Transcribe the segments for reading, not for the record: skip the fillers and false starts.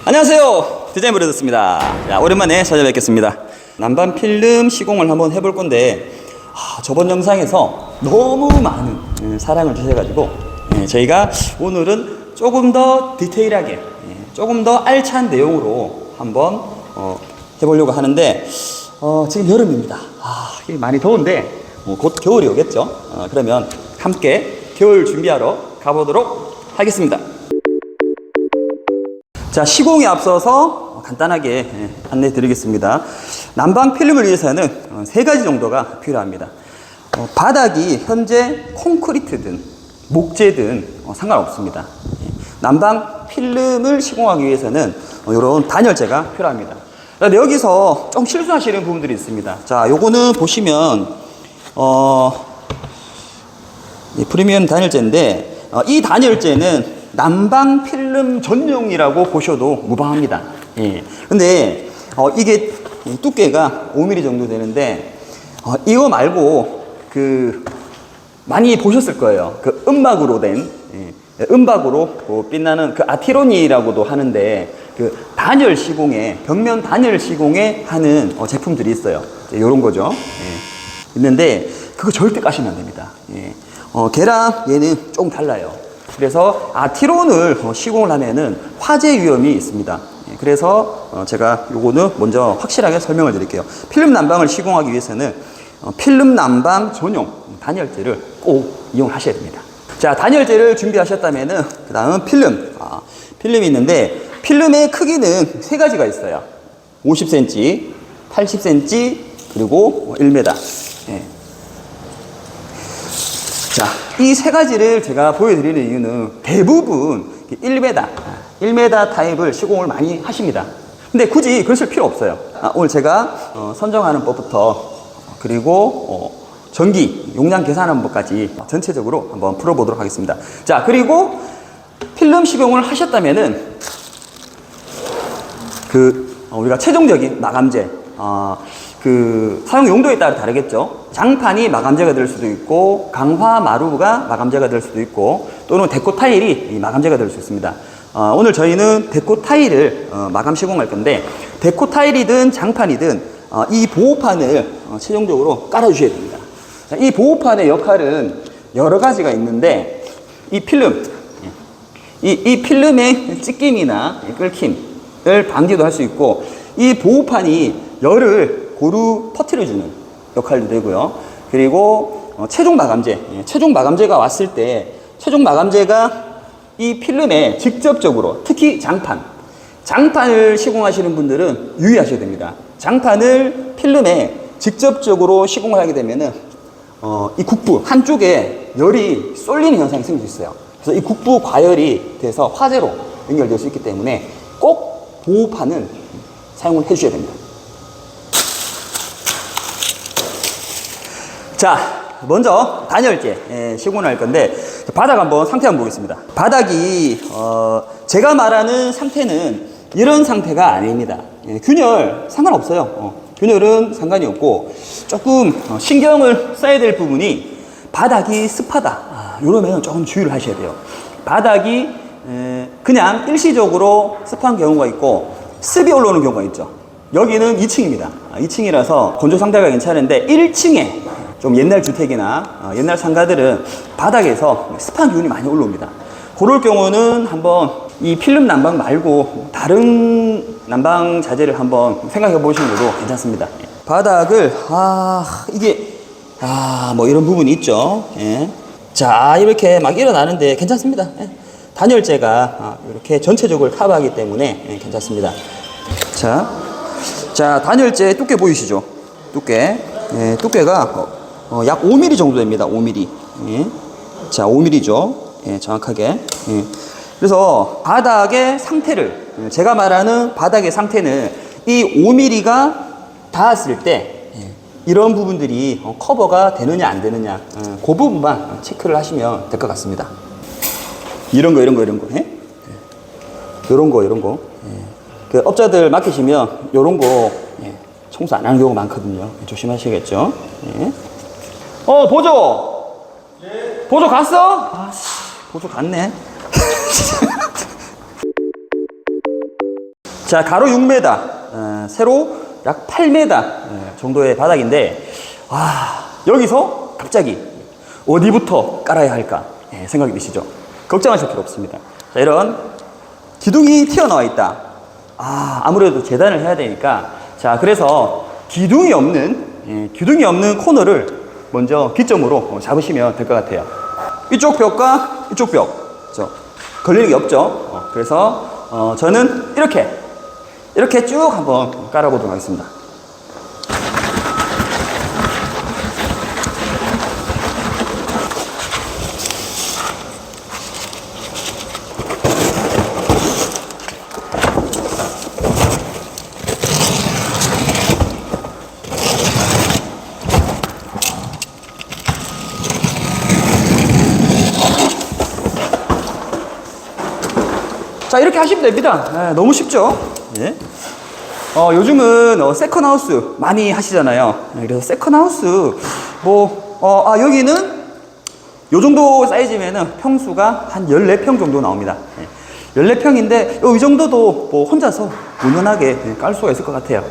안녕하세요, 디자인 브레드스입니다. 자, 오랜만에 찾아뵙겠습니다. 난방 필름 시공을 한번 해볼 건데 저번 영상에서 너무 많은 사랑을 주셔가지고 저희가 오늘은 조금 더 디테일하게 조금 더 알찬 내용으로 한번 해보려고 하는데 지금 여름입니다. 이게 많이 더운데 곧 겨울이 오겠죠. 그러면 함께 겨울 준비하러 가보도록 하겠습니다. 자, 시공에 앞서서 간단하게 안내 드리겠습니다. 난방 필름을 위해서는 세 가지 정도가 필요합니다. 바닥이 현재 콘크리트든 목재든 상관없습니다. 난방 필름을 시공하기 위해서는 이런 단열재가 필요합니다. 그런데 여기서 좀 실수하시는 부분들이 있습니다. 자, 요거는 보시면 프리미엄 단열재인데 이 단열재는 난방 필름 전용이라고 보셔도 무방합니다. 근데 이게 두께가 5mm 정도 되는데 이거 말고 많이 보셨을 거예요. 은박으로 된 은박으로 빛나는 아티로니라고도 하는데 단열 시공에 벽면 단열 시공에 하는 제품들이 있어요. 이런 거죠. 있는데 그거 절대 까시면 안 됩니다. 걔랑 얘는 조금 달라요. 그래서 아티론을 시공을 하면은 화재 위험이 있습니다. 그래서 제가 요거는 먼저 확실하게 설명을 드릴게요. 필름 난방을 시공하기 위해서는 필름 난방 전용 단열재를 꼭 이용하셔야 됩니다. 자, 단열재를 준비하셨다면은 그 다음은 필름이 있는데 필름의 크기는 세 가지가 있어요. 50cm, 80cm, 그리고 1m. 자, 이 세 가지를 제가 보여드리는 이유는 대부분 1m 타입을 시공을 많이 하십니다. 근데 굳이 그러실 필요 없어요. 오늘 제가 선정하는 법부터 그리고 전기 용량 계산하는 법까지 전체적으로 한번 풀어보도록 하겠습니다. 자, 그리고 필름 시공을 하셨다면은 우리가 최종적인 마감재 사용 용도에 따라 다르겠죠. 장판이 마감재가 될 수도 있고 강화 마루가 마감재가 될 수도 있고 또는 데코 타일이 마감재가 될 수 있습니다. 오늘 저희는 데코 타일을 마감 시공할 건데 데코 타일이든 장판이든 이 보호판을 최종적으로 깔아 주셔야 됩니다. 자, 이 보호판의 역할은 여러 가지가 있는데 이 필름 이 필름의 찢김이나 끓김을 방지도 할 수 있고 이 보호판이 열을 고루 퍼뜨려주는 역할도 되고요. 그리고 최종 마감재가 왔을 때 최종 마감재가 이 필름에 직접적으로 특히 장판을 시공하시는 분들은 유의하셔야 됩니다. 장판을 필름에 직접적으로 시공을 하게 되면은 이 국부 한쪽에 열이 쏠리는 현상이 생길 수 있어요. 그래서 이 국부 과열이 돼서 화재로 연결될 수 있기 때문에 꼭 보호판은 사용을 해 주셔야 됩니다. 자, 먼저 단열재 시공을 할 건데 바닥 한번 상태 한번 보겠습니다. 바닥이 제가 말하는 상태는 이런 상태가 아닙니다. 균열 상관없어요. 균열은 상관이 없고 조금 신경을 써야 될 부분이 바닥이 습하다 이러면 조금 주의를 하셔야 돼요. 바닥이 그냥 일시적으로 습한 경우가 있고 습이 올라오는 경우가 있죠. 여기는 2층입니다. 2층이라서 건조 상태가 괜찮은데 1층에 좀 옛날 주택이나 옛날 상가들은 바닥에서 습한 기운이 많이 올라옵니다. 그럴 경우는 한번 이 필름 난방 말고 다른 난방 자재를 한번 생각해 보시는 것도 괜찮습니다. 바닥을 뭐 이런 부분이 있죠. 자, 이렇게 막 일어나는데 괜찮습니다. 단열재가 이렇게 전체적으로 커버하기 때문에 괜찮습니다. 자, 단열재 두께 보이시죠? 두께가 약 5mm 정도 됩니다. 5mm. 자, 5mm죠. 정확하게. 그래서 바닥의 상태를 제가 말하는 바닥의 상태는 이 5mm가 닿았을 때 이런 부분들이 커버가 되느냐 안 되느냐 그 부분만 체크를 하시면 될 것 같습니다. 이런 거. 업자들 맡기시면 이런 거 청소 안 하는 경우가 많거든요. 조심하셔야겠죠. 보조! 네. 보조 갔어? 보조 갔네. 자, 가로 6m, 세로 약 8m 정도의 바닥인데, 여기서 갑자기 어디부터 깔아야 할까 생각이 드시죠? 걱정하실 필요 없습니다. 자, 이런 기둥이 튀어나와 있다. 아무래도 재단을 해야 되니까, 자, 그래서 기둥이 없는 코너를 먼저 기점으로 잡으시면 될 것 같아요. 이쪽 벽과 이쪽 벽, 그렇죠? 걸리는 게 없죠. 그래서 저는 이렇게 쭉 한번 깔아보도록 하겠습니다. 자, 이렇게 하시면 됩니다. 너무 쉽죠? 예. 요즘은 세컨하우스 많이 하시잖아요. 그래서 세컨하우스 여기는 요 정도 사이즈면은 평수가 한 14평 정도 나옵니다. 14평인데 이 정도도 뭐 혼자서 무난하게 깔 수가 있을 것 같아요.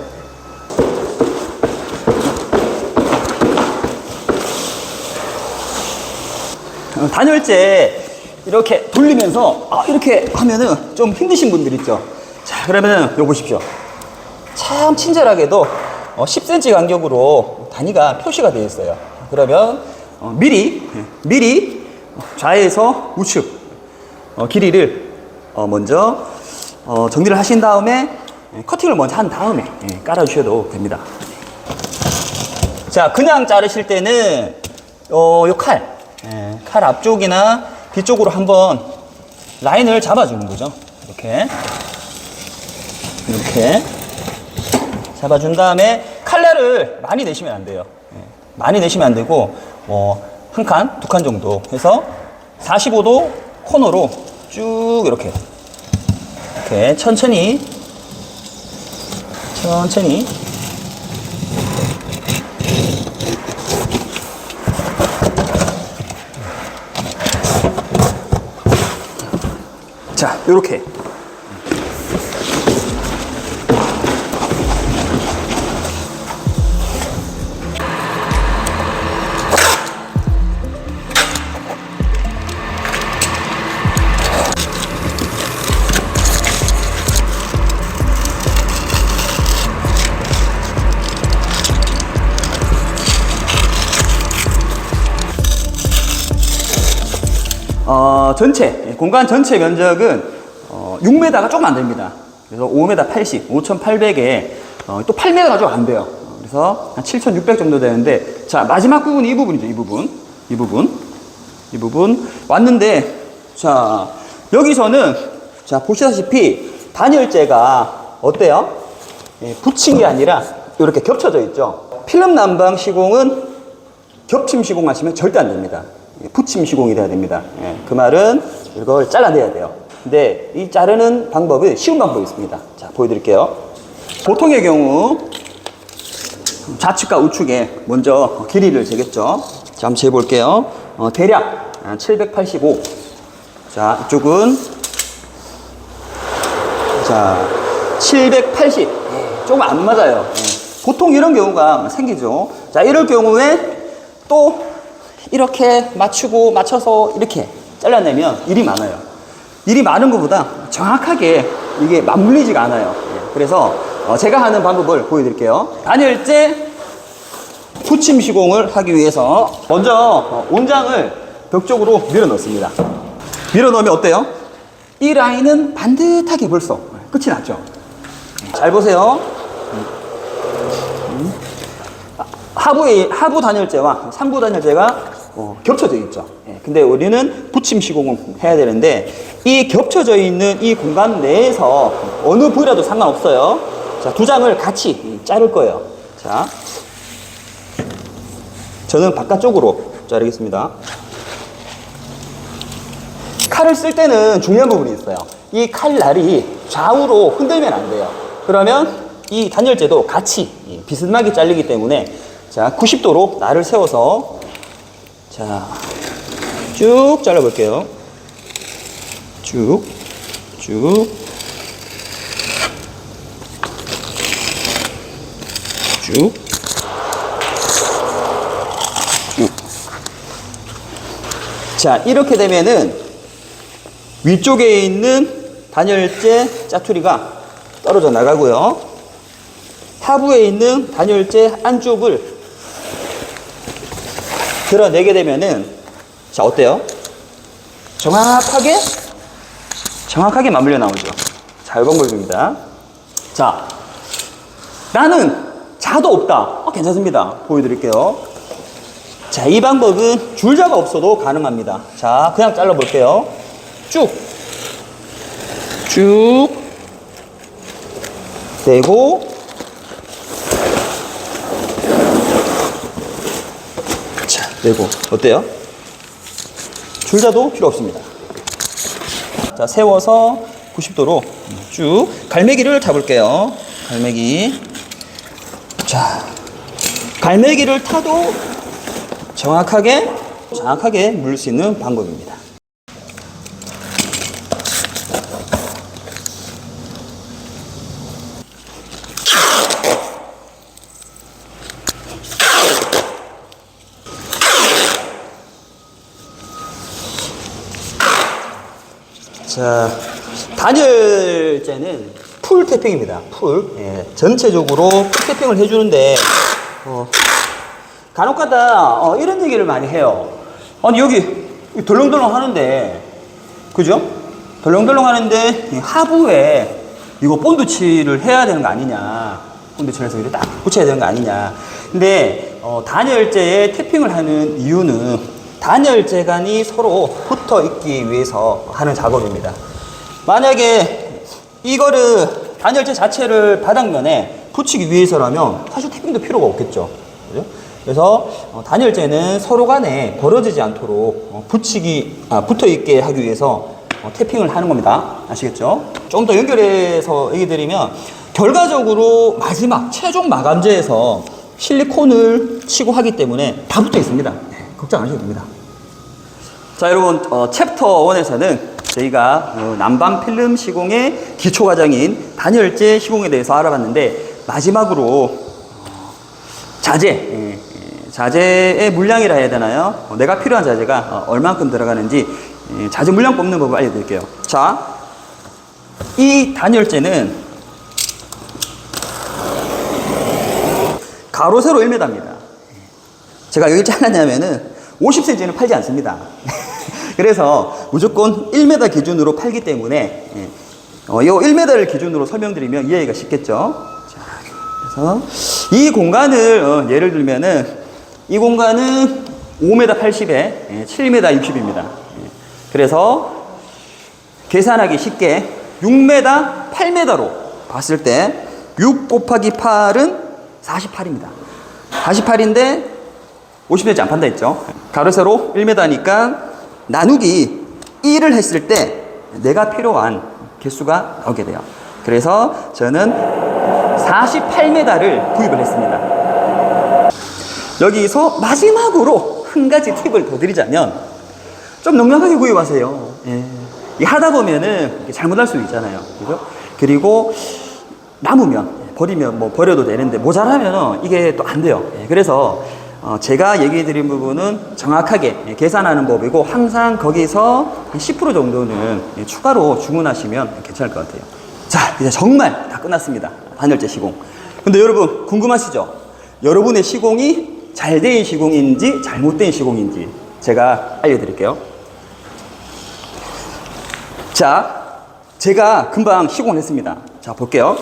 단열재 이렇게 돌리면서 이렇게 하면은 좀 힘드신 분들 있죠. 자, 그러면은 이거 보십시오. 참 친절하게도 10cm 간격으로 단위가 표시가 되어 있어요. 그러면 미리 좌에서 우측 길이를 먼저 정리를 하신 다음에 커팅을 먼저 한 다음에 깔아 주셔도 됩니다. 자, 그냥 자르실 때는 요 칼 앞쪽이나 뒤쪽으로 한번 라인을 잡아주는 거죠. 이렇게 잡아준 다음에 칼날을 많이 내시면 안 돼요. 많이 내시면 안 되고 한 칸, 두 칸 정도 해서 45도 코너로 쭉 이렇게 천천히 자, 요렇게 공간 전체 면적은 6m가 조금 안 됩니다. 그래서 5m 80, 5,800에 또 8m가 좀 안 돼요. 그래서 한 7,600 정도 되는데, 자, 마지막 부분이 이 부분이죠. 이 부분 왔는데, 자, 여기서는 자, 보시다시피 단열재가 어때요? 붙인 게 아니라 이렇게 겹쳐져 있죠. 필름 난방 시공은 겹침 시공하시면 절대 안 됩니다. 붙임 시공이 돼야 됩니다. 그 말은 이걸 잘라내야 돼요. 근데 이 자르는 방법이 쉬운 방법이 있습니다. 자, 보여드릴게요. 보통의 경우 좌측과 우측에 먼저 길이를 재겠죠. 자, 한번 재볼게요. 대략 785. 자, 이쪽은 자 780. 조금 안 맞아요. 보통 이런 경우가 생기죠. 자, 이럴 경우에 또 이렇게 맞춰서 이렇게 잘라내면 일이 많아요. 일이 많은 것보다 정확하게 이게 맞물리지가 않아요. 그래서 제가 하는 방법을 보여드릴게요. 단열재 붙임 시공을 하기 위해서 먼저 온장을 벽 쪽으로 밀어 넣습니다. 밀어 넣으면 어때요? 이 라인은 반듯하게 벌써 끝이 났죠. 잘 보세요. 하부 단열재와 상부 단열재가 겹쳐져 있죠. 근데 우리는 붙임 시공을 해야 되는데 이 겹쳐져 있는 이 공간 내에서 어느 부위라도 상관없어요. 자, 두 장을 같이 자를 거예요. 자, 저는 바깥쪽으로 자르겠습니다. 칼을 쓸 때는 중요한 부분이 있어요. 이 칼날이 좌우로 흔들면 안 돼요. 그러면 이 단열재도 같이 비스듬하게 잘리기 때문에 자, 90도로 날을 세워서 자, 쭉 잘라볼게요. 쭉. 쭉. 자, 이렇게 되면은 위쪽에 있는 단열재 짜투리가 떨어져 나가고요. 하부에 있는 단열재 안쪽을 드러내게 되면은, 자, 어때요? 정확하게 맞물려 나오죠. 자, 이 방법입니다. 자, 나는 자도 없다. 괜찮습니다. 보여드릴게요. 자, 이 방법은 줄자가 없어도 가능합니다. 자, 그냥 잘라볼게요. 쭉 대고, 자, 대고. 어때요? 줄자도 필요 없습니다. 자, 세워서 90도로 쭉 갈매기를 타볼게요. 갈매기. 자, 갈매기를 타도 정확하게 물릴 수 있는 방법입니다. 자, 단열재는 풀 태핑입니다. 풀. 전체적으로 풀 태핑을 해주는데, 간혹가다 이런 얘기를 많이 해요. 아니, 여기 덜렁덜렁 하는데, 그죠? 덜렁덜렁 하는데 하부에 이거 본드칠을 해야 되는 거 아니냐, 본드칠을 해서 이렇게 딱 붙여야 되는 거 아니냐. 근데 단열재에 태핑을 하는 이유는 단열재간이 서로 붙어 있기 위해서 하는 작업입니다. 만약에 이거를 단열재 자체를 바닥면에 붙이기 위해서라면 사실 태핑도 필요가 없겠죠. 그죠? 그래서 단열재는 서로 간에 벌어지지 않도록 붙어 있게 하기 위해서 태핑을 하는 겁니다. 아시겠죠? 좀 더 연결해서 얘기 드리면, 결과적으로 마지막 최종 마감재에서 실리콘을 치고 하기 때문에 다 붙어 있습니다. 걱정 안 하셔도 됩니다. 자, 여러분, 챕터 1에서는 저희가 난방 필름 시공의 기초 과정인 단열재 시공에 대해서 알아봤는데, 마지막으로 자재의 물량이라 해야 되나요? 내가 필요한 자재가 얼만큼 들어가는지 자재 물량 뽑는 법을 알려드릴게요. 자, 이 단열재는 가로 세로 1m입니다. 제가 여기 잘랐냐면은 50cm는 팔지 않습니다. 그래서 무조건 1m 기준으로 팔기 때문에, 이 1m를 기준으로 설명드리면 이해가 쉽겠죠. 자, 그래서 이 공간을 예를 들면은, 이 공간은 5m 80에 7m 60입니다. 그래서 계산하기 쉽게 6m 8m로 봤을 때 6 곱하기 8은 48입니다. 48인데 50cm 안 판다 했죠. 가로 세로 1m니까 나누기 1을 했을 때 내가 필요한 개수가 나오게 돼요. 그래서 저는 48m를 구입을 했습니다. 여기서 마지막으로 한 가지 팁을 더 드리자면, 좀 넉넉하게 구입하세요. 이 하다 보면은 잘못할 수도 있잖아요. 그죠? 그리고 남으면, 버리면 버려도 되는데 모자라면 이게 또 안 돼요. 그래서 제가 얘기해 드린 부분은 정확하게 계산하는 법이고, 항상 거기서 10% 정도는 추가로 주문하시면 괜찮을 것 같아요. 자, 이제 정말 다 끝났습니다. 단열재 시공. 근데 여러분 궁금하시죠? 여러분의 시공이 잘 된 시공인지 잘못된 시공인지 제가 알려드릴게요. 자, 제가 금방 시공을 했습니다. 자, 볼게요.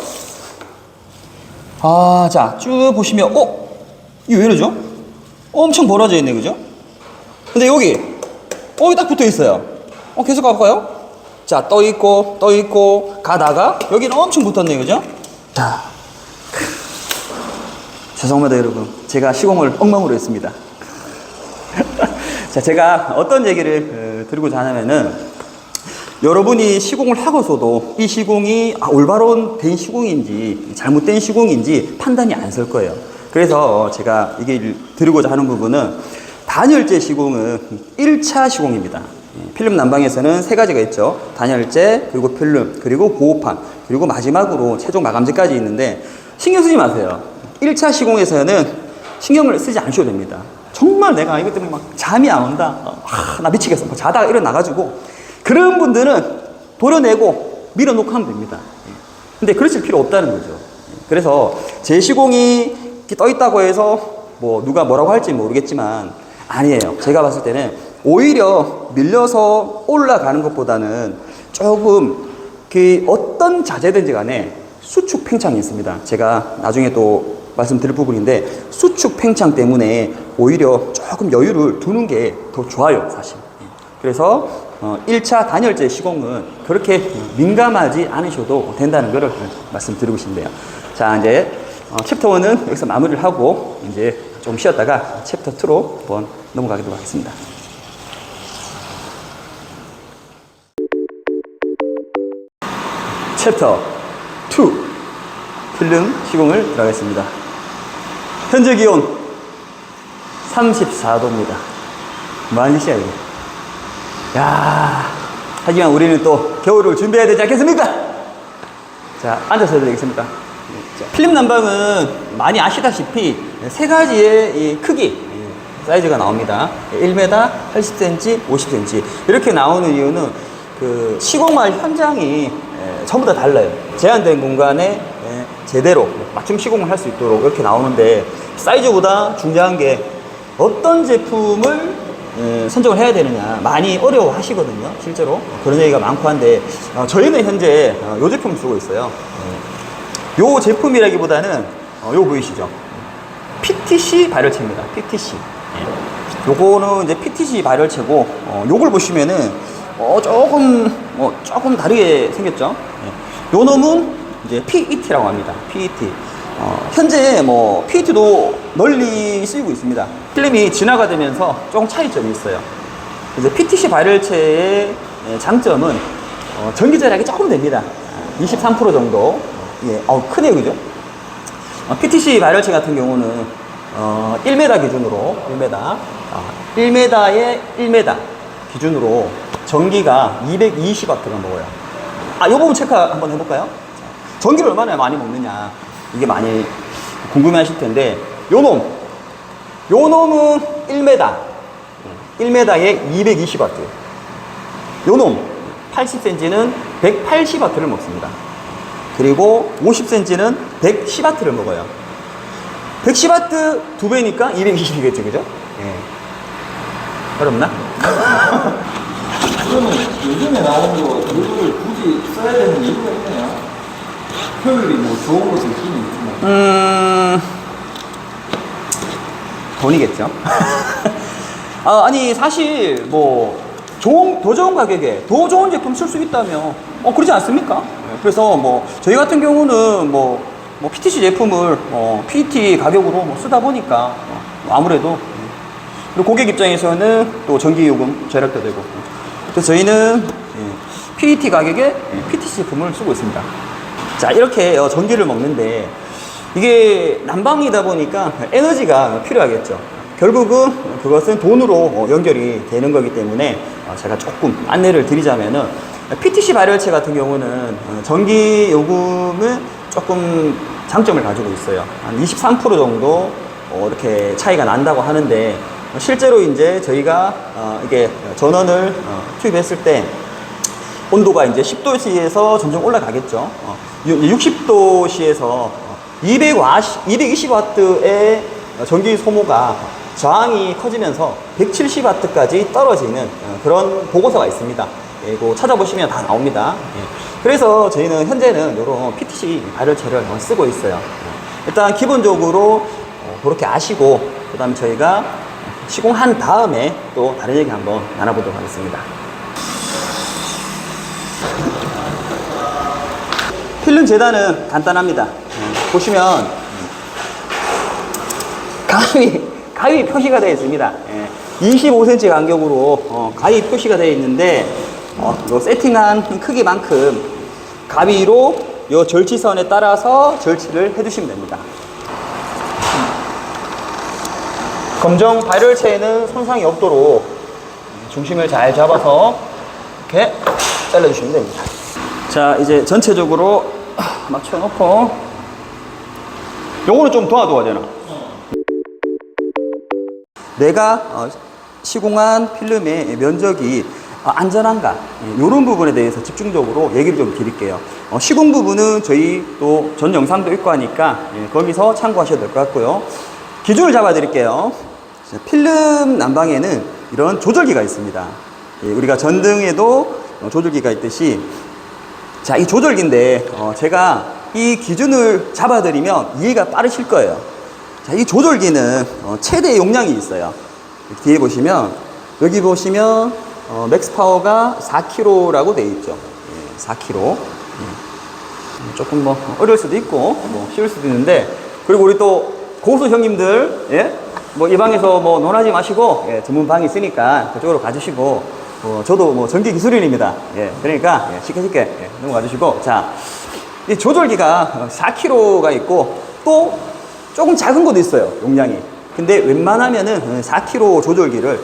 자, 쭉 보시면, 이거 왜 이러죠? 엄청 벌어져 있네, 그죠? 근데 여기 딱 붙어 있어요. 계속 가볼까요? 자, 떠 있고 가다가 여기는 엄청 붙었네, 그죠? 자, 죄송합니다, 여러분. 제가 시공을 엉망으로 했습니다. 자, 제가 어떤 얘기를 드리고자 하냐면은, 여러분이 시공을 하고서도 이 시공이 올바른 된 시공인지 잘못된 시공인지 판단이 안 설 거예요. 그래서 제가 이게 드리고자 하는 부분은, 단열재 시공은 1차 시공입니다. 필름 난방에서는 세 가지가 있죠. 단열재, 그리고 필름, 그리고 보호판, 그리고 마지막으로 최종 마감재까지 있는데, 신경 쓰지 마세요. 1차 시공에서는 신경을 쓰지 않으셔도 됩니다. 정말 내가 이것 때문에 막 잠이 안 온다. 나 미치겠어. 자다가 일어나가지고. 그런 분들은 도려내고 밀어놓고 하면 됩니다. 근데 그러실 필요 없다는 거죠. 그래서 재시공이 떠 있다고 해서 뭐 누가 뭐라고 할지 모르겠지만 아니에요. 제가 봤을 때는 오히려 밀려서 올라가는 것보다는 조금 그 어떤 자재든지 간에 수축 팽창이 있습니다. 제가 나중에 또 말씀드릴 부분인데 수축 팽창 때문에 오히려 조금 여유를 두는 게 더 좋아요, 사실. 그래서 1차 단열재 시공은 그렇게 민감하지 않으셔도 된다는 것을 말씀드리고 싶네요. 자, 이제 챕터 1은 여기서 마무리를 하고 이제 좀 쉬었다가 챕터 2로 한번 넘어가도록 하겠습니다. 챕터 2 필름 시공을 들어가겠습니다. 현재 기온 34도입니다. 뭐하는 짓이야 이게. 야, 하지만 우리는 또 겨울을 준비해야 되지 않겠습니까? 자, 앉아서 해도 되겠습니까? 자, 필름 난방은 많이 아시다시피 세 가지의 이 크기 사이즈가 나옵니다. 1m, 80cm, 50cm 이렇게 나오는 이유는 그 시공할 현장이 전부 다 달라요. 제한된 공간에 제대로 맞춤 시공을 할 수 있도록 이렇게 나오는데 사이즈보다 중요한 게 어떤 제품을 선정을 해야 되느냐 많이 어려워 하시거든요. 실제로 그런 얘기가 많고 한데 저희는 현재 이 제품을 쓰고 있어요. 이 제품이라기보다는 요 보이시죠? PTC 발열체입니다. PTC. 요거는 이제 PTC 발열체고 요걸 보시면은 조금 다르게 생겼죠. 요 놈은 이제 PET라고 합니다. PET. 현재 뭐 PET도 널리 쓰이고 있습니다. 필름이 진화가 되면서 조금 차이점이 있어요. 이제 PTC 발열체의 장점은 전기 절약이 조금 됩니다. 23% 정도. 예, 크네요, 그죠? PTC 발열체 같은 경우는 1m 기준으로 1m에 1m 기준으로 전기가 220W가 먹어요. 이 부분 체크 한번 해볼까요? 전기를 얼마나 많이 먹느냐 이게 많이 궁금해 하실 텐데 요 놈은 1m에 220W 요 놈 80cm는 180W를 먹습니다. 그리고 50cm는 110W를 먹어요. 110W 2배니까 220이겠죠, 그죠? 예. 어렵나? 그러면 요즘에 나오는 거 이걸 굳이 써야 되는 이유가 있나요? 효율이 뭐 좋은 것을 쓰는 있지만 돈이겠죠. 아니 사실 뭐 더 좋은 가격에 더 좋은 제품 쓸 수 있다면 그러지 않습니까? 그래서 뭐 저희 같은 경우는 뭐 PTC 제품을 PET 가격으로 쓰다 보니까 아무래도 그리고 고객 입장에서는 또 전기요금 절약도 되고 그래서 저희는 PET 가격에 PTC 제품을 쓰고 있습니다. 자, 이렇게 전기를 먹는데 이게 난방이다 보니까 에너지가 필요하겠죠. 결국은 그것은 돈으로 연결이 되는 거기 때문에 제가 조금 안내를 드리자면은 PTC 발열체 같은 경우는 전기 요금은 조금 장점을 가지고 있어요. 한 23% 정도 이렇게 차이가 난다고 하는데 실제로 이제 저희가 이게 전원을 투입했을 때 온도가 이제 10도시에서 점점 올라가겠죠. 60도시에서 220W의 전기 소모가 저항이 커지면서 170W까지 떨어지는 그런 보고서가 있습니다. 이거 찾아보시면 다 나옵니다. 그래서 저희는 현재는 이런 PTC 발열체를 쓰고 있어요. 일단 기본적으로 그렇게 아시고 그 다음에 저희가 시공한 다음에 또 다른 얘기 한번 나눠보도록 하겠습니다. 필름 재단은 간단합니다. 보시면 가위 표시가 되어 있습니다. 25cm 간격으로 가위 표시가 되어 있는데 요 세팅한 크기만큼 가위로 요 절치선에 따라서 절치를 해주시면 됩니다. 검정 발열체에는 손상이 없도록 중심을 잘 잡아서 이렇게 잘라주시면 됩니다. 자, 이제 전체적으로 맞춰놓고 요거는 좀 도와줘야 되나? 내가 시공한 필름의 면적이 안전한가, 이런 부분에 대해서 집중적으로 얘기를 좀 드릴게요. 시공 부분은 저희 또 전 영상도 있고 하니까 거기서 참고하셔도 될 것 같고요. 기준을 잡아 드릴게요. 필름 난방에는 이런 조절기가 있습니다. 우리가 전등에도 조절기가 있듯이, 자, 이 조절기인데 제가 이 기준을 잡아 드리면 이해가 빠르실 거예요. 자, 이 조절기는 최대 용량이 있어요. 뒤에 보시면, 여기 보시면 맥스 파워가 4kg라고 되어 있죠. 4kg. 조금 뭐 어려울 수도 있고 뭐 쉬울 수도 있는데, 그리고 우리 또 고수 형님들, 뭐 이 방에서 뭐 논하지 마시고, 전문 방이 있으니까 그쪽으로 가주시고, 저도 뭐 전기 기술인입니다. 그러니까 쉽게 넘어가 주시고. 자, 이 조절기가 4kg가 있고 또 조금 작은 것도 있어요, 용량이. 근데 웬만하면은 4kg 조절기를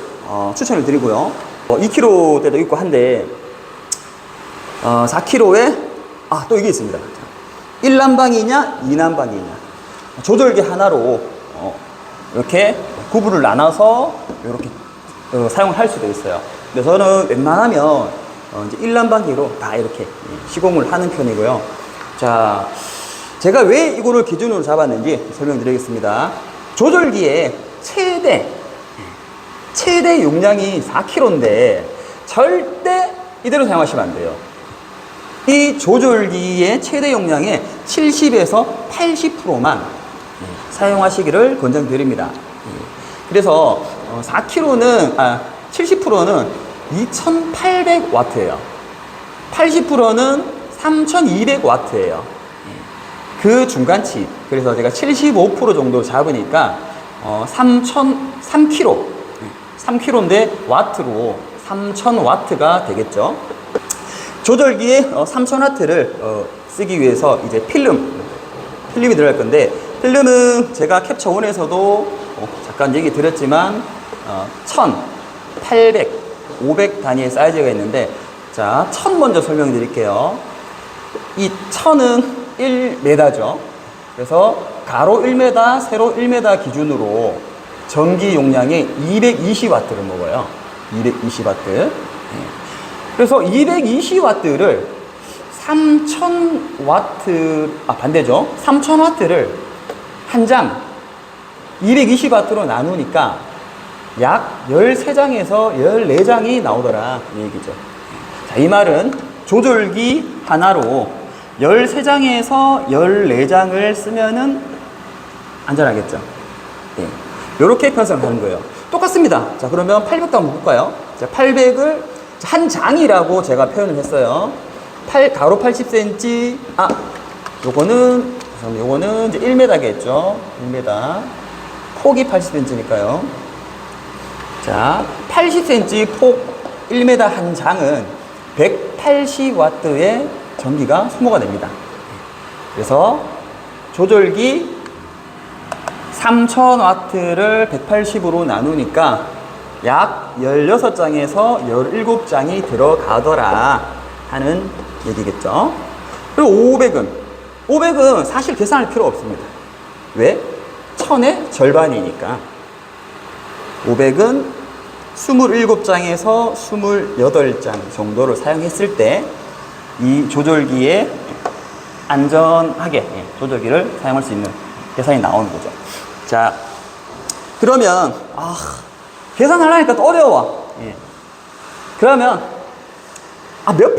추천을 드리고요. 2kg대도 있고 한데, 4kg에 또 이게 있습니다. 1난방이냐 2난방이냐, 조절기 하나로 이렇게 구분을 나눠서 이렇게 사용을 할 수도 있어요. 근데 저는 웬만하면 이제 1난방기로 다 이렇게 시공을 하는 편이고요. 자, 제가 왜 이거를 기준으로 잡았는지 설명드리겠습니다. 조절기의 최대 용량이 4kg인데 절대 이대로 사용하시면 안 돼요. 이 조절기의 최대 용량의 70에서 80%만 사용하시기를 권장드립니다. 그래서 4kg는 70%는 2800W예요. 80%는 3200W예요. 그 중간치. 그래서 제가 75% 정도 잡으니까 3kg인데 와트로 3000W가 되겠죠. 조절기에 3000W를 쓰기 위해서 이제 필름이 들어갈 건데, 필름은 제가 캡처 1에서도 잠깐 얘기 드렸지만 1000, 800, 500 단위의 사이즈가 있는데, 자, 1000 먼저 설명드릴게요. 이 1000은 1m죠. 그래서 가로 1m, 세로 1m 기준으로 전기 용량이 220W를 먹어요. 220W. 그래서 220W를 3000W, 3000W를 한 장 220W로 나누니까 약 13장에서 14장이 나오더라, 이 얘기죠. 자, 이 말은 조절기 하나로 13장에서 14장을 쓰면은 안전하겠죠. 이렇게 편성하는 거예요. 똑같습니다. 자, 그러면 800도 한번 볼까요? 자, 800을 한 장이라고 제가 표현을 했어요. 가로 80cm, 요거는 이제 1m겠죠. 1m. 폭이 80cm니까요. 자, 80cm 폭 1m 한 장은 180W의 전기가 소모가 됩니다. 그래서 조절기 3000W를 180으로 나누니까 약 16장에서 17장이 들어가더라 하는 얘기겠죠. 그리고 500은 사실 계산할 필요 없습니다. 왜? 1000의 절반이니까. 500은 27장에서 28장 정도를 사용했을 때 이 조절기에 안전하게 조절기를 사용할 수 있는 계산이 나오는 거죠. 자, 그러면 계산하려니까 또 어려워. 그러면 몇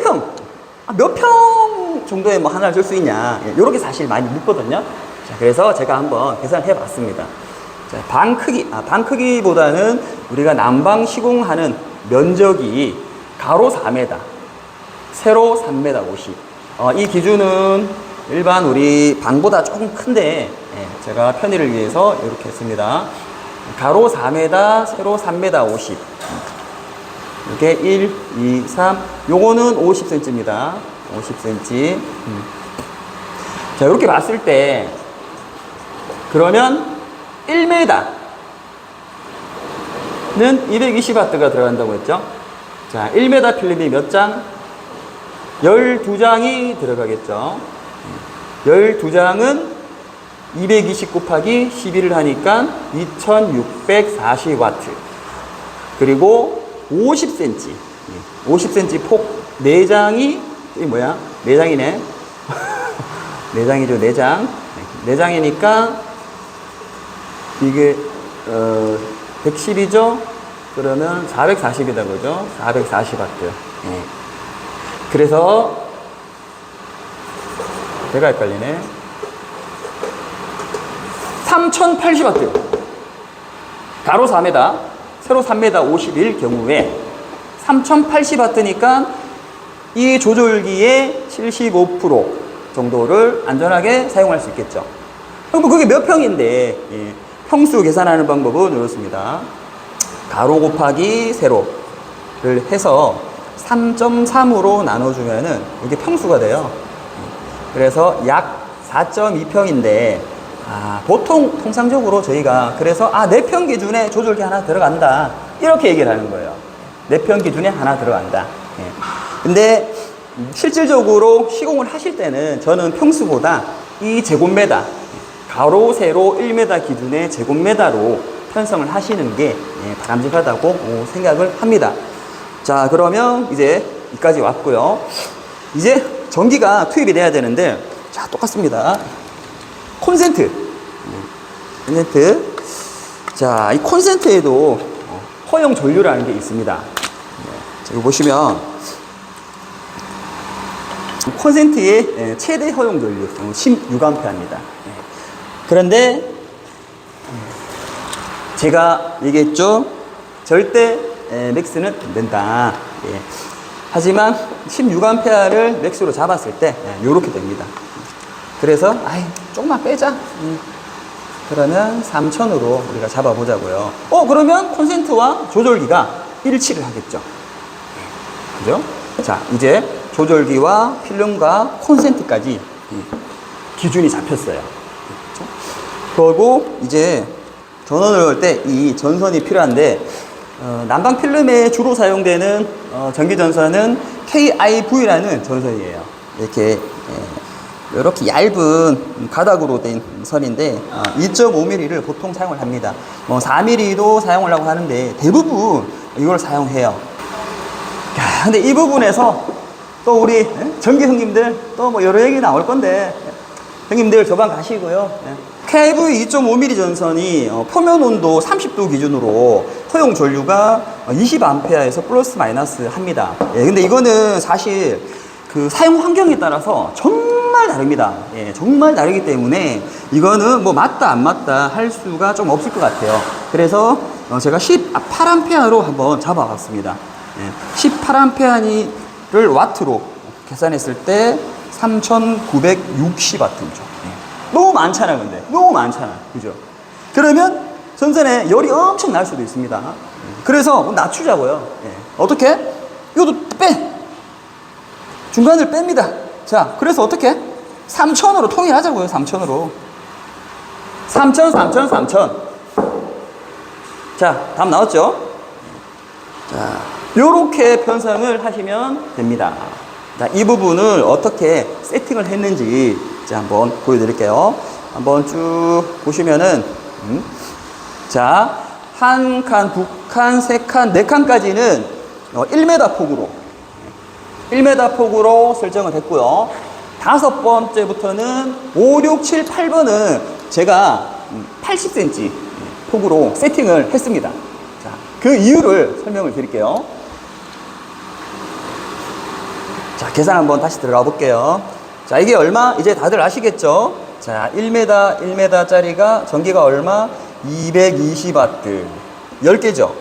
평 정도에 뭐 하나를 쓸 수 있냐, 요렇게 사실 많이 묻거든요. 자, 그래서 제가 한번 계산을 해봤습니다. 자, 방 크기보다는 우리가 난방 시공하는 면적이 가로 4m, 세로 3m 50. 이 기준은 일반 우리 방보다 조금 큰데, 제가 편의를 위해서 이렇게 했습니다. 가로 4m, 세로 3m 50. 이게 1, 2, 3. 요거는 50cm입니다. 50cm. 자, 이렇게 봤을 때, 그러면 1m는 220W가 들어간다고 했죠? 자, 1m 필름이 몇 장? 12장이 들어가겠죠. 12장은 220 곱하기 11을 하니까 2640W. 그리고 50cm. 50cm 폭 4장이, 이게 뭐야? 4장이네. 4장이죠, 4장. 4장이니까 이게 110이죠? 그러면 440이다 그죠? 440W. 예. 그래서 제가 헷갈리네. 3080W. 가로 4m, 세로 3m 50일 경우에 3080W니까 이 조절기의 75% 정도를 안전하게 사용할 수 있겠죠. 그럼 그게 몇 평인데, 예. 평수 계산하는 방법은 이렇습니다. 가로 곱하기 세로를 해서 3.3으로 나눠주면은 이게 평수가 돼요. 그래서 약 4.2평인데, 보통 통상적으로 저희가 그래서 4평 기준에 조절기 하나 들어간다, 이렇게 얘기를 하는 거예요. 4평 기준에 하나 들어간다. 예. 근데 실질적으로 시공을 하실 때는 저는 평수보다 이 제곱미터, 가로 세로 1m 기준의 제곱미터로 편성을 하시는 게 바람직하다고 생각을 합니다. 자, 그러면 이제 여기까지 왔고요. 이제 전기가 투입이 돼야 되는데, 자, 똑같습니다. 콘센트. 자, 이 콘센트에도 허용 전류라는 게 있습니다. 자, 여기 보시면 콘센트의 최대 허용 전류 16A입니다. 그런데 제가 얘기했죠. 절대 맥스는 안 된다. 예. 하지만 16A를 맥스로 잡았을 때 이렇게 됩니다. 그래서 조금만 빼자. 그러면 3000으로 우리가 잡아보자고요. 그러면 콘센트와 조절기가 일치를 하겠죠. 그죠? 자, 이제 조절기와 필름과 콘센트까지 기준이 잡혔어요. 그렇죠? 그리고 이제 전원을 걸 때 이 전선이 필요한데, 난방 필름에 주로 사용되는 전기 전선은 KIV라는 전선이에요. 이렇게 얇은 가닥으로 된 선인데 2.5mm를 보통 사용을 합니다. 4mm도 사용하려고 하는데 대부분 이걸 사용해요. 근데 이 부분에서 또 우리 전기 형님들 또 뭐 여러 얘기 나올 건데, 형님들 저방 가시고요. KIV 2.5mm 전선이 표면 온도 30도 기준으로 허용 전류가 20A에서 플러스 마이너스 합니다. 근데 이거는 사실 그 사용 환경에 따라서 정말 다릅니다. 정말 다르기 때문에 이거는 뭐 맞다 안 맞다 할 수가 좀 없을 것 같아요. 그래서 제가 18A로 한번 잡아봤습니다. 18A를 와트로 계산했을 때 3960W죠. 너무 많잖아, 근데. 너무 많잖아. 그죠? 그러면 전선에 열이 엄청 날 수도 있습니다. 그래서 낮추자고요. 어떻게? 이것도 빼! 중간을 뺍니다. 자, 그래서 어떻게? 3000으로 통일하자고요, 3000으로. 3000. 자, 답 나왔죠? 자, 요렇게 편성을 하시면 됩니다. 자, 이 부분을 어떻게 세팅을 했는지 이제 한번 보여드릴게요. 한번 쭉 보시면은, 자, 한 칸, 두 칸, 세 칸, 네 칸까지는 1m 폭으로 1m 폭으로 설정을 했고요. 5번째부터는 5, 6, 7, 8번은 제가 80cm 폭으로 세팅을 했습니다. 자, 그 이유를 설명을 드릴게요. 자, 계산 한번 다시 들어가 볼게요. 자, 이게 얼마? 이제 다들 아시겠죠? 자, 1m짜리가 전기가 얼마? 220W. 10개죠?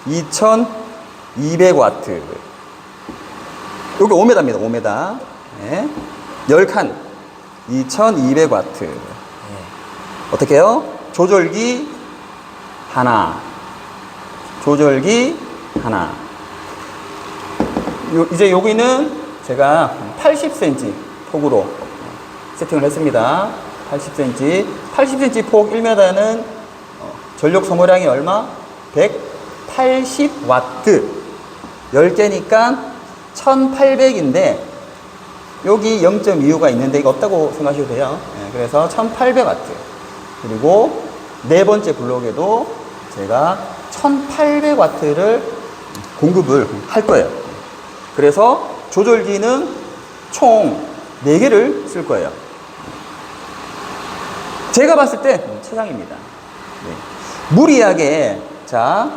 2200W. 여기 5m입니다, 5m. 네. 10칸. 2200W. 어떻게 해요? 조절기 하나. 조절기 하나. 이제 여기는 제가 80cm 폭으로 세팅을 했습니다. 80cm. 80cm 폭 1m는 전력 소모량이 얼마? 180W. 10개니까 1800인데, 여기 0.25가 있는데 이거 없다고 생각하셔도 돼요. 그래서 1800W. 그리고 네 번째 블록에도 제가 1800W를 공급을 할 거예요. 그래서 조절기는 총 4개를 쓸 거예요. 제가 봤을 때 최상입니다. 네. 무리하게, 자,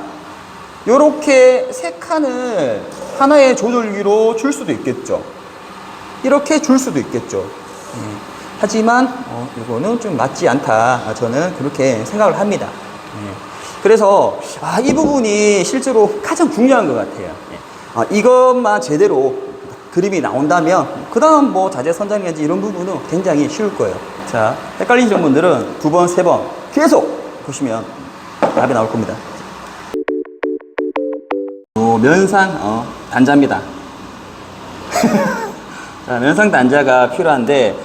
요렇게 3칸을 하나의 조절기로 줄 수도 있겠죠. 이렇게 줄 수도 있겠죠. 하지만 이거는 좀 맞지 않다. 저는 그렇게 생각을 합니다. 그래서 이 부분이 실제로 가장 중요한 것 같아요. 이것만 제대로 그림이 나온다면 그 다음 뭐 자재 선장이라든지 이런 부분은 굉장히 쉬울 거예요. 자, 헷갈리시는 분들은 2번, 3번 계속 보시면 답이 나올 겁니다. 면상 단자입니다. 자, 면상 단자가 필요한데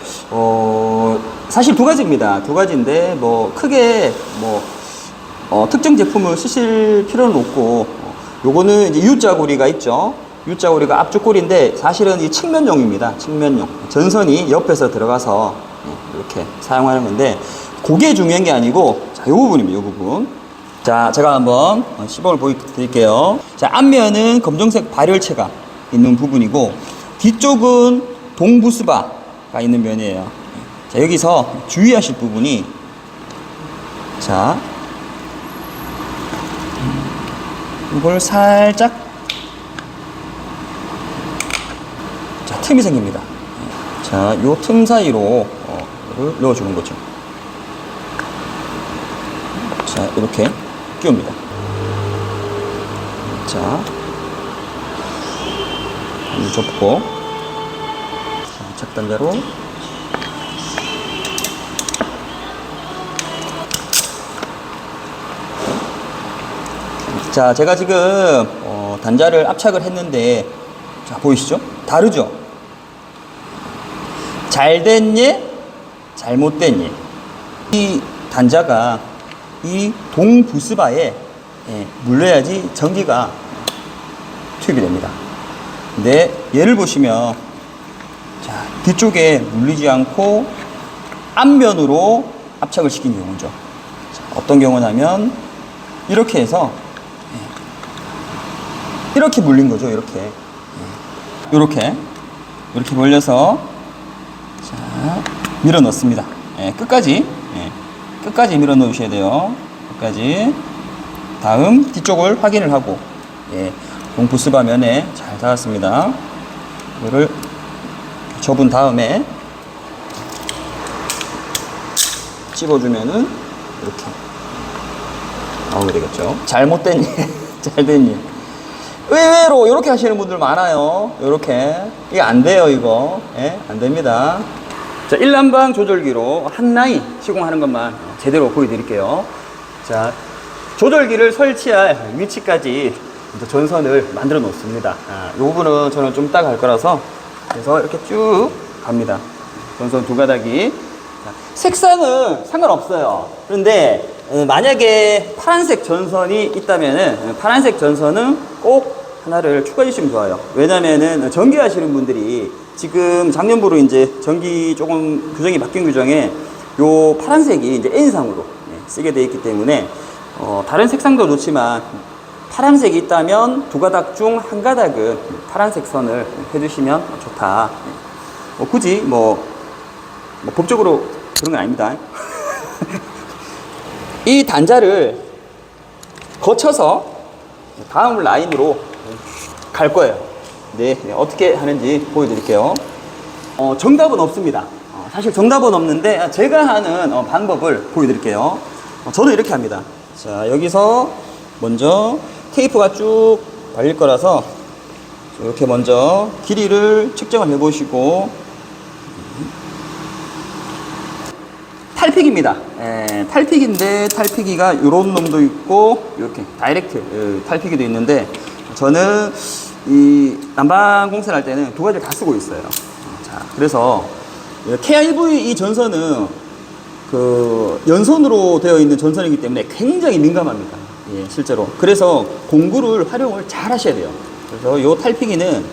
사실 2가지입니다. 2가지인데 뭐 크게 뭐 특정 제품을 쓰실 필요는 없고 요거는 이제 U자고리가 있죠. U자고리가 앞쪽 고리인데 사실은 이 측면용입니다. 측면용. 전선이 옆에서 들어가서 이렇게 사용하는 건데 그게 중요한 게 아니고 자, 요 부분입니다. 요 부분. 자, 제가 한번 시범을 보여드릴게요. 자, 앞면은 검정색 발열체가 있는 부분이고 뒤쪽은 동부스바가 있는 면이에요. 자, 여기서 주의하실 부분이 자, 이걸 살짝 자, 틈이 생깁니다. 자, 요 틈 사이로 이걸 넣어주는 거죠. 자, 이렇게 끼웁니다. 자, 한번 접고 착단자로 자, 제가 지금 단자를 압착을 했는데 자, 보이시죠? 다르죠? 잘된 예, 잘못된 예. 이 단자가 이 동부스바에 물려야지 전기가 투입이 됩니다. 근데 얘를 보시면 자, 뒤쪽에 물리지 않고 앞면으로 압착을 시킨 경우죠. 자, 어떤 경우냐면 이렇게 해서 이렇게 물린 거죠. 이렇게 이렇게 벌려서 자, 밀어 넣습니다. 끝까지 밀어 넣으셔야 돼요. 끝까지. 다음 뒤쪽을 확인을 하고 동부스바 면에 잘 닿았습니다. 이거를 접은 다음에 찝어주면은 이렇게 나오게 되겠죠. 잘못된 일, 잘된 일. 의외로 이렇게 하시는 분들 많아요. 이렇게. 이게 안 돼요, 이거. 안 됩니다. 자, 일란방 조절기로 한 라인 시공하는 것만 제대로 보여드릴게요. 자, 조절기를 설치할 위치까지 전선을 만들어 놓습니다. 이 부분은 저는 좀 이따가 할 거라서 그래서 이렇게 쭉 갑니다. 전선 2가닥이. 자, 색상은 상관없어요. 그런데 만약에 파란색 전선이 있다면은 파란색 전선은 꼭 하나를 추가해 주시면 좋아요. 왜냐면은 전기 하시는 분들이 지금 작년부로 이제 전기 조금 규정이 바뀐 규정에 요 파란색이 이제 N상으로 쓰게 되어 있기 때문에 다른 색상도 좋지만 파란색이 있다면 2가닥 중 1가닥은 파란색 선을 해주시면 좋다. 굳이 법적으로 그런 건 아닙니다. 이 단자를 거쳐서 다음 라인으로 갈 거예요. 어떻게 하는지 보여드릴게요. 정답은 없습니다. 사실 정답은 없는데 제가 하는 방법을 보여드릴게요. 저는 이렇게 합니다. 자, 여기서 먼저 테이프가 쭉 발릴 거라서 이렇게 먼저 길이를 측정을 해 보시고 탈픽입니다. 탈픽인데 탈피기가 이런 놈도 있고 이렇게 다이렉트 탈피기도 있는데 저는 이 난방 공사를 할 때는 2가지를 다 쓰고 있어요. 자, 그래서 KRV 이 전선은 그 연선으로 되어 있는 전선이기 때문에 굉장히 민감합니다. 실제로. 그래서 공구를 활용을 잘 하셔야 돼요. 그래서 이 탈피기는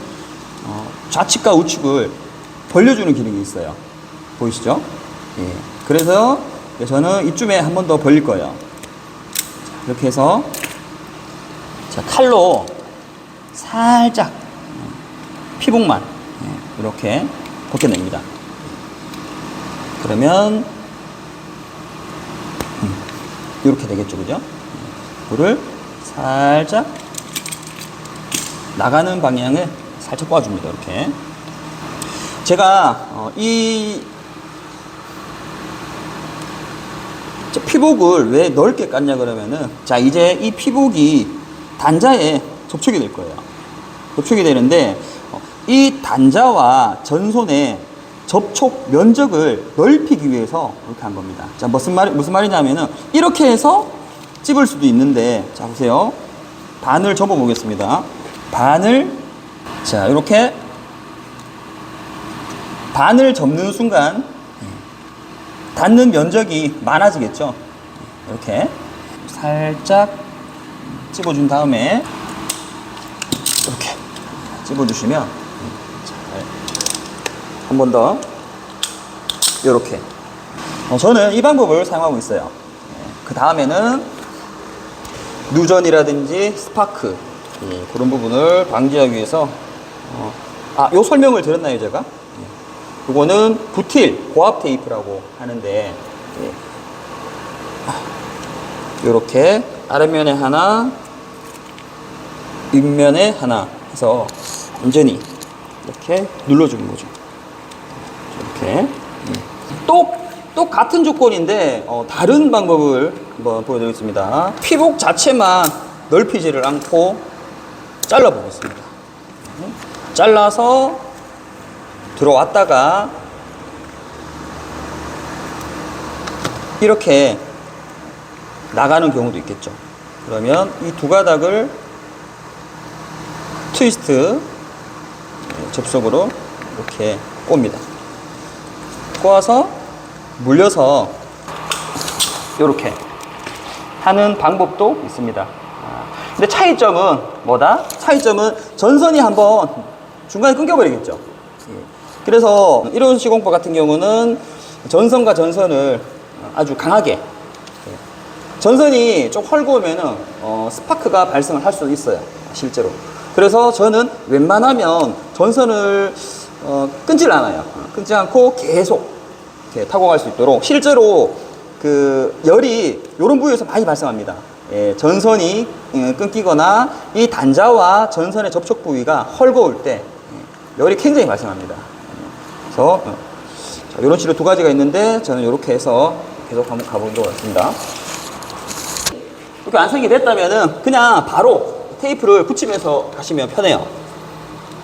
좌측과 우측을 벌려주는 기능이 있어요. 보이시죠? 예. 그래서 저는 이쯤에 한 번 더 벌릴 거예요. 자, 이렇게 해서 자, 칼로 살짝 피복만 이렇게 벗겨냅니다. 그러면 이렇게 되겠죠, 그죠? 이거를 살짝 나가는 방향을 살짝 꽈줍니다. 이렇게. 제가 이 피복을 왜 넓게 깠냐 그러면은, 자, 이제 이 피복이 단자에 접촉이 될 거예요. 접촉이 되는데 이 단자와 전선의 접촉 면적을 넓히기 위해서 이렇게 한 겁니다. 자, 무슨 말이냐면은 이렇게 해서 찝을 수도 있는데, 자, 보세요. 반을 접어 보겠습니다. 자, 이렇게 반을 접는 순간 닿는 면적이 많아지겠죠. 이렇게 살짝 찝어준 다음에 이렇게 찝어주시면 한 번 더 이렇게. 저는 이 방법을 사용하고 있어요. 그 다음에는 누전이라든지 스파크, 그런 부분을 방지하기 위해서 요 설명을 드렸나요, 제가? 이거는 부틸 고압 테이프라고 하는데, 이렇게 아랫면에 하나, 윗면에 하나 해서 완전히 이렇게 눌러주는 거죠. 이렇게. 또 같은 조건인데 다른 방법을 한번 보여드리겠습니다. 피복 자체만 넓히지를 않고 잘라 보겠습니다. 잘라서 들어왔다가 이렇게 나가는 경우도 있겠죠. 그러면 이 두 가닥을 트위스트 접속으로 이렇게 꼽니다. 꼬아서 물려서 이렇게 하는 방법도 있습니다. 근데 차이점은 뭐다? 차이점은 전선이 한번 중간에 끊겨버리겠죠. 그래서 이런 시공법 같은 경우는 전선과 전선을 아주 강하게, 전선이 좀 헐거우면은 스파크가 발생을 할 수도 있어요, 실제로. 그래서 저는 웬만하면 전선을 끊질 않아요. 끊지 않고 계속 이렇게 타고 갈 수 있도록. 실제로 그 열이 이런 부위에서 많이 발생합니다. 전선이 끊기거나 이 단자와 전선의 접촉 부위가 헐거울 때 열이 굉장히 발생합니다. 그래서 이런 치료 두 가지가 있는데 저는 이렇게 해서 계속 한번 가보도록 하겠습니다. 이렇게 완성이 됐다면은 그냥 바로 테이프를 붙이면서 가시면 편해요.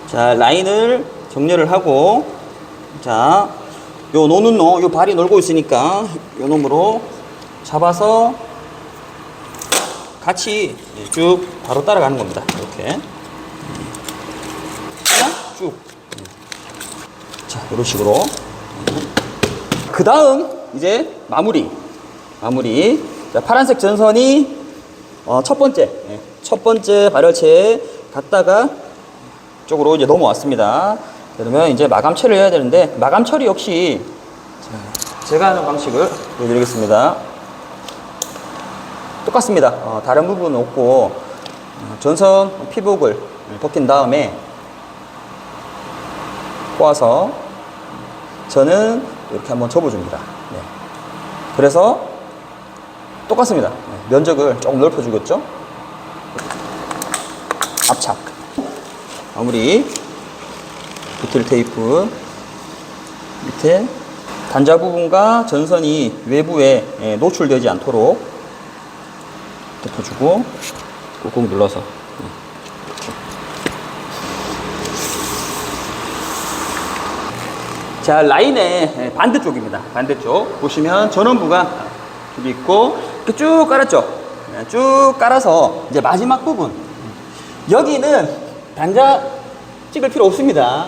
자, 라인을 정렬을 하고, 자, 요 노는 요 발이 놀고 있으니까 요 놈으로 잡아서 같이 쭉 바로 따라가는 겁니다. 이렇게 쭉. 자, 이런 식으로. 그 다음 이제 마무리. 자, 파란색 전선이 첫 번째 발열체에 갔다가 쪽으로 이제 넘어왔습니다. 그러면 이제 마감 처리를 해야 되는데, 마감 처리 역시 제가 하는 방식을 보여드리겠습니다. 똑같습니다. 다른 부분은 없고, 전선 피복을 벗긴 다음에 꼬아서 저는 이렇게 한번 접어줍니다. 네. 그래서 똑같습니다. 면적을 조금 넓혀주겠죠? 압착. 마무리. 부틸 테이프 밑에 단자 부분과 전선이 외부에 노출되지 않도록 덮어주고 꾹꾹 눌러서 이렇게. 자, 라인의 반대쪽입니다. 반대쪽 보시면 전원부가 여기 있고 이렇게 쭉 깔았죠. 쭉 깔아서 이제 마지막 부분, 여기는 단자 찍을 필요 없습니다.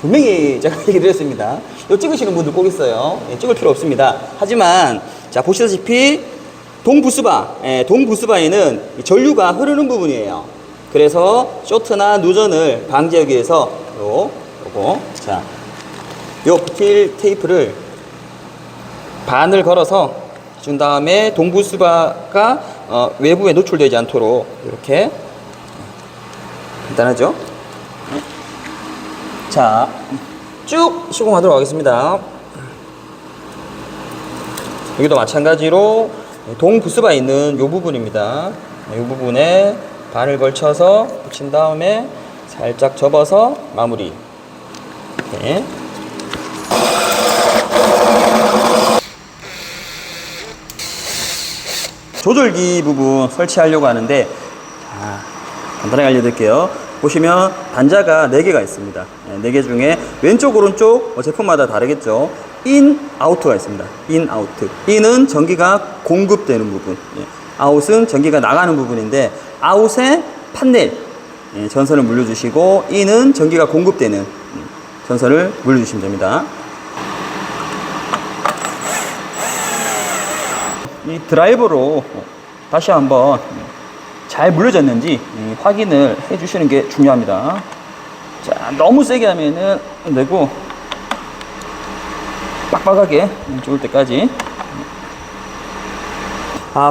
분명히 제가 얘기 드렸습니다. 이거 찍으시는 분들 꼭 있어요. 찍을 필요 없습니다. 하지만 자, 보시다시피 동부스바에는 전류가 흐르는 부분이에요. 그래서 쇼트나 누전을 방지하기 위해서 요거 자, 요 부틸 테이프를 반을 걸어서 준 다음에 동부수바가 외부에 노출되지 않도록 이렇게 간단하죠? 자, 쭉 시공하도록 하겠습니다. 여기도 마찬가지로 동부수바 있는 이 부분입니다. 이 부분에 반을 걸쳐서 붙인 다음에 살짝 접어서 마무리. 이렇게. 조절기 부분 설치하려고 하는데, 자, 간단하게 알려드릴게요. 보시면 단자가 4개가 있습니다. 4개 중에 왼쪽 오른쪽 제품마다 다르겠죠. 인, 아웃가 있습니다. 인, 아우트. 인은 전기가 공급되는 부분, 아웃은 전기가 나가는 부분인데, 아웃에 판넬 전선을 물려주시고, 인은 전기가 공급되는 전선을 물려주시면 됩니다. 이 드라이버로 다시 한번 잘 물려졌는지 확인을 해 주시는 게 중요합니다. 자, 너무 세게 하면은 안 되고, 빡빡하게 좋을 때까지.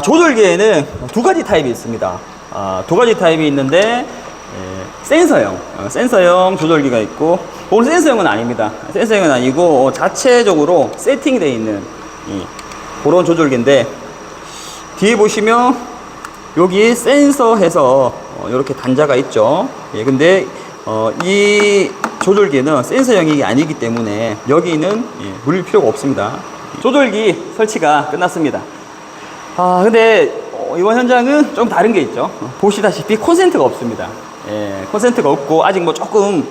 조절기에는 2가지 타입이 있습니다. 2가지 타입이 있는데, 센서형 조절기가 있고, 오늘 센서형은 아닙니다. 센서형은 아니고 자체적으로 세팅되어 있는 그런 조절기인데, 뒤에 보시면 여기 센서해서 이렇게 단자가 있죠. 근데 이 조절기는 센서형이 아니기 때문에 여기는 물릴 필요가 없습니다. 조절기 설치가 끝났습니다. 근데 이번 현장은 좀 다른 게 있죠. 보시다시피 콘센트가 없습니다. 콘센트가 없고 아직 뭐 조금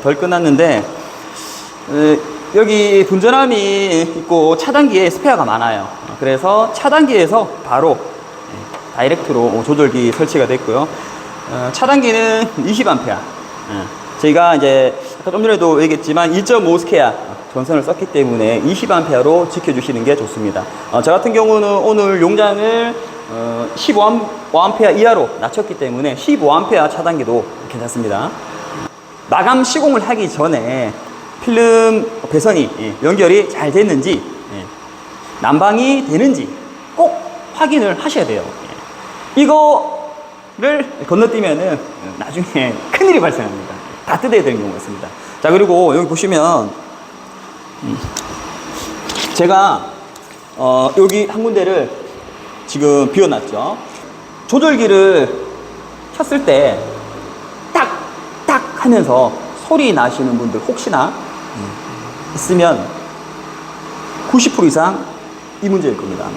덜 끝났는데, 여기 분전함이 있고 차단기에 스페어가 많아요. 그래서 차단기에서 바로 다이렉트로 조절기 설치가 됐고요. 차단기는 20A. 저희가 이제 아까 좀 전에도 얘기했지만 2.5스퀘어 전선을 썼기 때문에 20A로 지켜주시는 게 좋습니다. 저 같은 경우는 오늘 용량을 15A 이하로 낮췄기 때문에 15A 차단기도 괜찮습니다. 마감 시공을 하기 전에 필름 배선이 연결이 잘 됐는지, 난방이 되는지 꼭 확인을 하셔야 돼요. 이거를 건너뛰면은 나중에 큰일이 발생합니다. 다 뜯어야 되는 경우가 있습니다. 자, 그리고 여기 보시면 제가 여기 한 군데를 지금 비워놨죠. 조절기를 켰을 때 딱딱 하면서 소리 나시는 분들 혹시나 있으면 90% 이상 이 문제일 겁니다. 아마.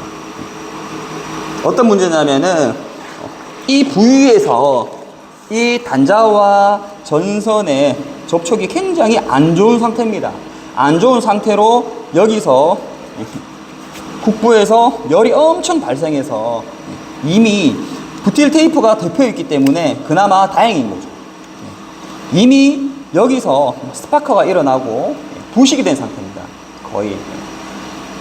어떤 문제냐면은 이 부위에서 이 단자와 전선의 접촉이 굉장히 안 좋은 상태입니다. 안 좋은 상태로 여기서 국부에서 열이 엄청 발생해서 이미 부틸 테이프가 덮여 있기 때문에 그나마 다행인 거죠. 이미 여기서 스파커가 일어나고 부식이 된 상태입니다. 거의.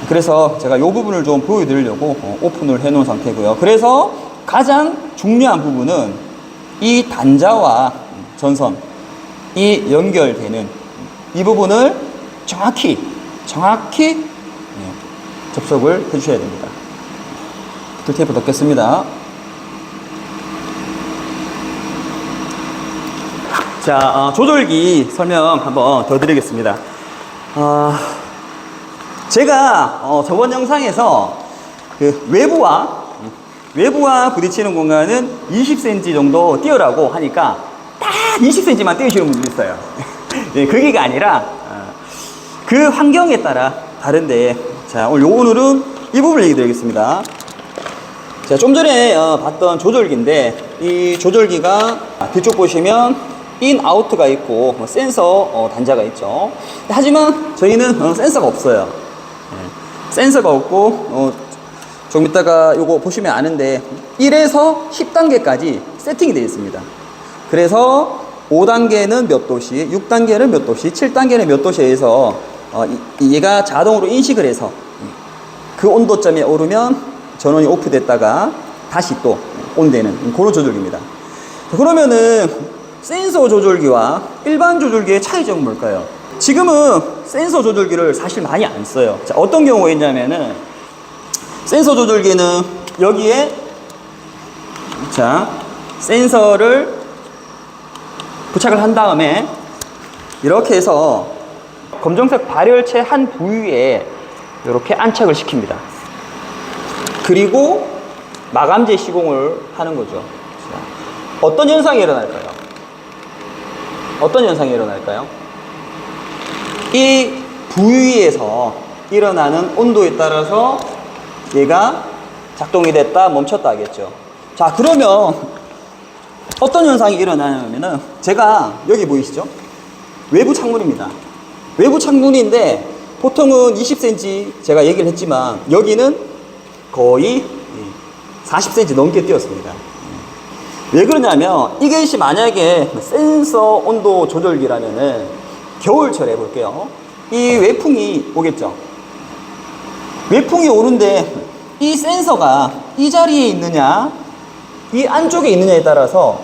그래서 제가 이 부분을 좀 보여드리려고 오픈을 해 놓은 상태고요. 그래서 가장 중요한 부분은 이 단자와 전선이 연결되는 이 부분을 정확히 접속을 해 주셔야 됩니다. 부틸 테이프 넣겠습니다. 자, 조절기 설명 한번 더 드리겠습니다. 제가 저번 영상에서 그 외부와 부딪히는 공간은 20cm 정도 띄우라고 하니까 딱 20cm만 띄우시는 분들이 있어요. 네, 그게가 아니라 그 환경에 따라 다른데, 자, 오늘은 이 부분을 얘기 드리겠습니다. 자, 좀 전에 봤던 조절기인데, 이 조절기가 뒤쪽 보시면 인, 아우트가 있고 센서 단자가 있죠. 하지만 저희는 센서가 없어요. 센서가 없고 좀 이따가 요거 보시면 아는데 1에서 10단계까지 세팅이 되어 있습니다. 그래서 5단계는 몇 도씨, 6단계는 몇 도씨, 7단계는 몇 도씨에 해서 얘가 자동으로 인식을 해서 그 온도점에 오르면 전원이 오프됐다가 다시 또 온되는 그런 조절기입니다. 그러면은 센서 조절기와 일반 조절기의 차이점은 뭘까요? 지금은 센서 조절기를 사실 많이 안 써요. 자, 어떤 경우가 있냐면은 센서 조절기는 여기에 자, 센서를 부착을 한 다음에 이렇게 해서 검정색 발열체 한 부위에 이렇게 안착을 시킵니다. 그리고 마감재 시공을 하는 거죠. 자, 어떤 현상이 일어날까요? 어떤 현상이 일어날까요? 이 부위에서 일어나는 온도에 따라서 얘가 작동이 됐다 멈췄다 하겠죠. 자, 그러면 어떤 현상이 일어나냐면은 제가 여기 보이시죠? 외부 창문입니다. 외부 창문인데 보통은 20cm 제가 얘기를 했지만 여기는 거의 40cm 넘게 띄었습니다. 왜 그러냐면 이것이 만약에 센서 온도 조절기라면은 겨울철에 해볼게요. 이 외풍이 오겠죠. 외풍이 오는데 이 센서가 이 자리에 있느냐 이 안쪽에 있느냐에 따라서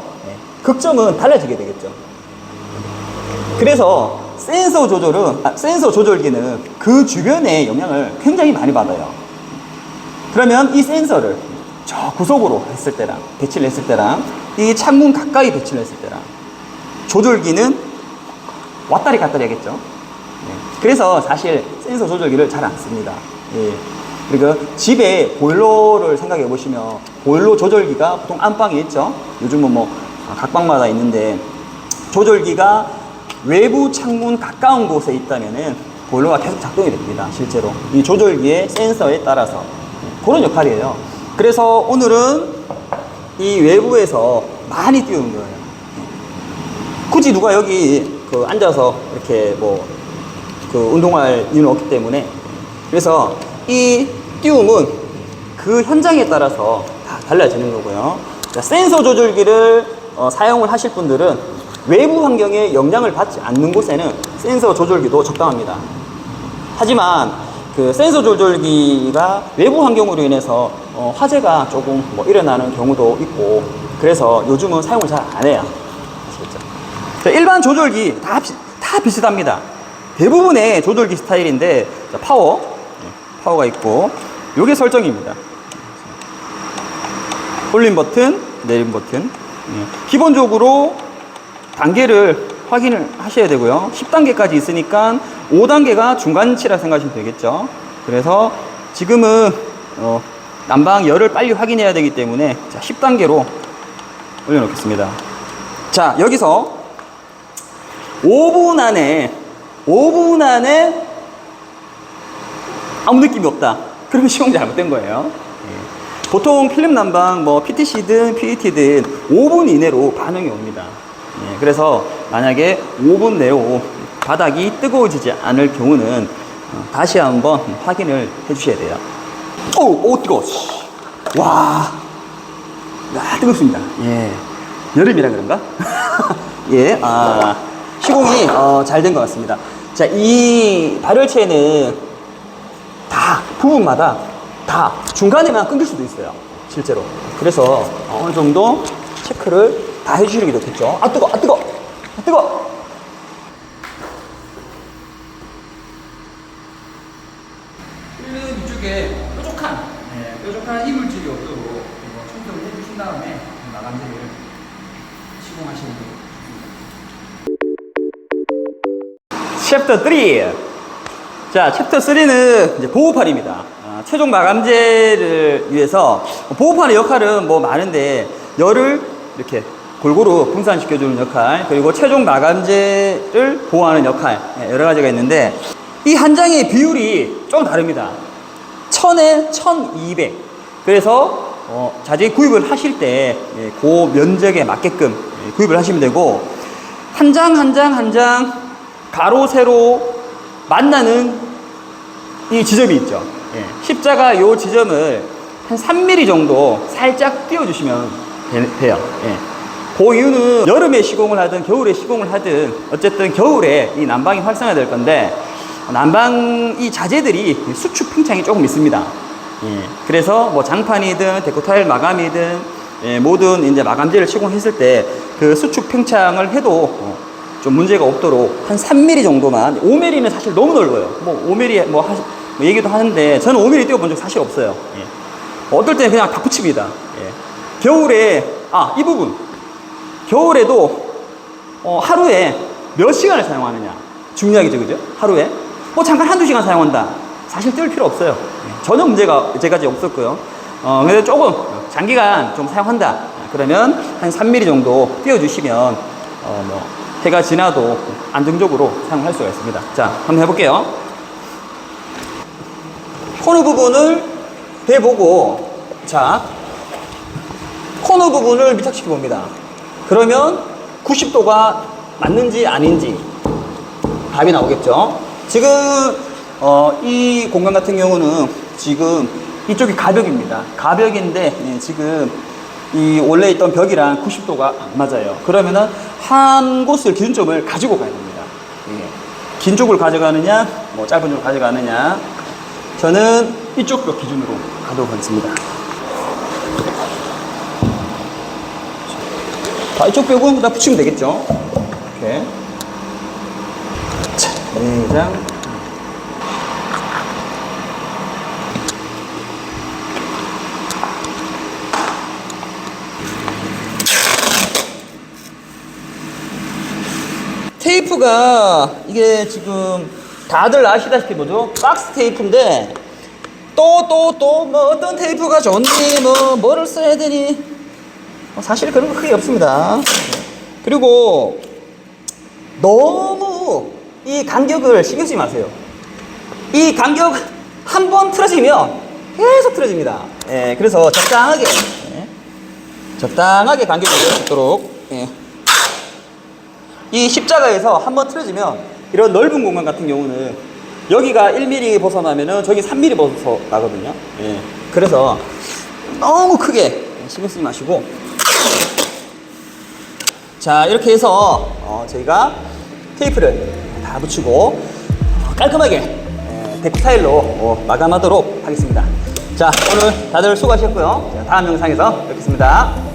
극점은 달라지게 되겠죠. 그래서 센서 조절기는 그 주변의 영향을 굉장히 많이 받아요. 그러면 이 센서를 저 구석으로 했을 때랑 배치를 했을 때랑 이 창문 가까이 배치를 했을 때랑 조절기는 왔다리 갔다리 하겠죠. 그래서 사실 센서 조절기를 잘 안 씁니다. 그리고 집에 보일러를 생각해 보시면 보일러 조절기가 보통 안방에 있죠. 요즘은 뭐 각 방마다 있는데 조절기가 외부 창문 가까운 곳에 있다면은 보일러가 계속 작동이 됩니다. 실제로 이 조절기의 센서에 따라서 그런 역할이에요. 그래서 오늘은 이 외부에서 많이 띄우는 거예요. 굳이 누가 여기 앉아서 이렇게 운동할 이유는 없기 때문에 그래서 이 띄움은 그 현장에 따라서 다 달라지는 거고요. 자, 센서 조절기를 사용을 하실 분들은 외부 환경에 영향을 받지 않는 곳에는 센서 조절기도 적당합니다. 하지만 그 센서 조절기가 외부 환경으로 인해서 화재가 조금 일어나는 경우도 있고 그래서 요즘은 사용을 잘 안 해요. 아시겠죠? 자, 일반 조절기 다 비슷합니다. 대부분의 조절기 스타일인데 자, 파워가 있고 요게 설정입니다. 올림 버튼, 내림 버튼. 기본적으로 단계를 확인을 하셔야 되고요. 10단계까지 있으니까 5단계가 중간치라 생각하시면 되겠죠. 그래서 지금은 난방 열을 빨리 확인해야 되기 때문에 자, 10단계로 올려놓겠습니다. 자, 여기서 5분 안에 아무 느낌이 없다. 그러면 시공 잘못된 거예요. 보통 필름 난방 PTC든 PET든 5분 이내로 반응이 옵니다. 그래서 만약에 5분 내로 바닥이 뜨거워지지 않을 경우는 다시 한번 확인을 해 주셔야 돼요. 오, 뜨거워. 와, 뜨겁습니다. 예, 여름이라 그런가? 예, 시공이 잘 된 것 같습니다. 자, 이 발열체는 다 부분마다 다 중간에만 끊길 수도 있어요. 실제로. 그래서 어느 정도 체크를 다 해주시는 게 좋겠죠. 뜨거. 필름 이쪽에 뾰족한 이물질이 없도록 청소를 해주신 다음에 마감재를 시공하시는 게 좋습니다. 챕터 3. 자, 챕터 3는 이제 보호판입니다. 최종 마감재를 위해서 보호판의 역할은 많은데 열을 이렇게 골고루 분산시켜주는 역할, 그리고 최종 마감재를 보호하는 역할, 여러 가지가 있는데 이 한 장의 비율이 좀 다릅니다. 1000에 1200. 그래서 자재기 구입을 하실 때 그 면적에 맞게끔 구입을 하시면 되고 한 장 가로 세로 만나는 이 지점이 있죠. 십자가 요 지점을 한 3mm 정도 살짝 띄워주시면 돼요. 그 이유는 여름에 시공을 하든 겨울에 시공을 하든 어쨌든 겨울에 이 난방이 활성화될 건데 난방 이 자재들이 수축 팽창이 조금 있습니다. 그래서 장판이든 데코타일 마감이든 모든 이제 마감재를 시공했을 때 그 수축 팽창을 해도 좀 문제가 없도록 한 3mm 정도만, 5mm는 사실 너무 넓어요. 뭐 5mm 뭐 얘기도 하는데 저는 5mm 띄워본 적 사실 없어요. 예. 어떨 때는 그냥 다 붙입니다. 예. 겨울에, 이 부분. 겨울에도 하루에 몇 시간을 사용하느냐. 중요하겠죠, 그죠? 하루에. 잠깐 한두 시간 사용한다. 사실 띄울 필요 없어요. 예. 전혀 문제가 이제까지 없었고요. 근데 조금 장기간 좀 사용한다. 그러면 한 3mm 정도 띄워주시면, 해가 지나도 안정적으로 사용할 수가 있습니다. 자, 한번 해볼게요. 코너 부분을 대보고, 자, 코너 부분을 밀착시켜 봅니다. 그러면 90도가 맞는지 아닌지 답이 나오겠죠. 지금 이 공간 같은 경우는 지금 이쪽이 가벽입니다. 가벽인데 지금 이 원래 있던 벽이랑 90도가 안 맞아요. 그러면은 한 곳을 기준점을 가지고 가야 됩니다. 긴 쪽을 가져가느냐, 뭐 짧은 쪽을 가져가느냐. 저는 이쪽 벽 기준으로 가도록 하겠습니다. 자, 이쪽 벽은 다 붙이면 되겠죠. 이렇게. 자, 4장. 테이프가 이게 지금 다들 아시다시피 뭐죠? 박스 테이프인데 또 뭐 어떤 테이프가 좋니 뭐를 써야 되니 사실 그런 거 크게 없습니다. 그리고 너무 이 간격을 신경 쓰지 마세요. 이 간격 한 번 틀어지면 계속 틀어집니다. 예, 그래서 적당하게 적당하게 간격을 내릴 수 있도록 이 십자가에서 한번 틀어지면 이런 넓은 공간 같은 경우는 여기가 1mm 벗어나면은 저기 3mm 벗어나거든요. 예. 그래서 너무 크게 신경 쓰지 마시고, 자, 이렇게 해서 저희가 테이프를 다 붙이고 깔끔하게 데코 타일로 마감하도록 하겠습니다. 자, 오늘 다들 수고하셨고요. 자, 다음 영상에서 뵙겠습니다.